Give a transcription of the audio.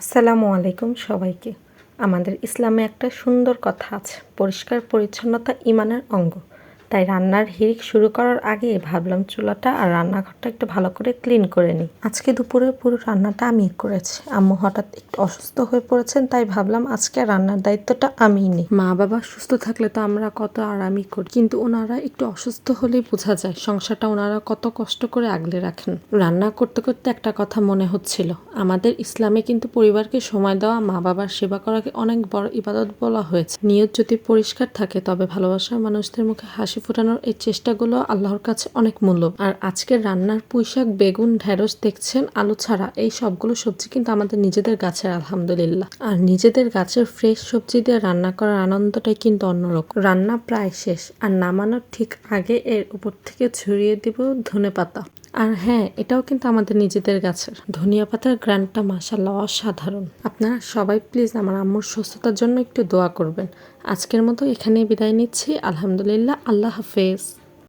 আসসালামু আলাইকুম সবাইকে। আমাদের ইসলামে একটা সুন্দর কথা আছে, পরিষ্কার পরিচ্ছন্নতা ইমানের অঙ্গ। তাই রান্নার হিড়িক শুরু করার আগে ভাবলাম চুলাটা আর রান্নাঘরটা একটু ভালো করে ক্লিন করে নিই। আজকে দুপুরে পুরো রান্নাটা আমিই করেছি। আম্মু হঠাৎ একটু অসুস্থ হয়ে পড়েছেন, তাই ভাবলাম আজকে রান্নার দায়িত্বটা আমিই নিই। মা বাবা সুস্থ থাকলে তো আমরা কত আরামই করি, কিন্তু ওনারা একটু অসুস্থ হলেই বোঝা যায় সংসারটা ওনারা কত কষ্ট করে আগলে রাখেন। রান্না করতে করতে একটা কথা মনে হচ্ছিল, আমাদের ইসলামে কিন্তু পরিবারকে সময় দেওয়া, মা বাবার সেবা করাকে অনেক বড় ইবাদত বলা হয়েছে। নিয়ত যদি পরিষ্কার থাকে তবে ভালোবাসার মানুষদের মুখে হাসি ফোটানোর এই চেষ্টাগুলো আল্লাহর কাছে অনেক মূল্য। আর আজকের রান্নার পুঁইশাক, বেগুন, ঢেঁড়স দেখছেন, আলু ছাড়া এই সবগুলো সবজি কিন্তু আমাদের নিজেদের গাছের, আলহামদুলিল্লাহ। আর নিজেদের গাছের ফ্রেশ সবজি দিয়ে রান্না করার আনন্দটাই কিন্তু অন্যরকম। রান্না প্রায় শেষ, আর নামানোর ঠিক আগে এর উপর থেকে ছড়িয়ে দিব ধনেপাতা। আর হ্যাঁ, এটাও কিন্তু আমাদের নিজেদের গাছের। ধনিয়া পাতার গ্রানটা মাশাআল্লাহ অসাধারণ। আপনারা সবাই প্লিজ আমার আম্মুর সুস্থতার জন্য একটু দোয়া করবেন। আজকের মতো এখানেই বিদায় নিচ্ছি। আলহামদুলিল্লাহ, আল্লাহ হাফেজ।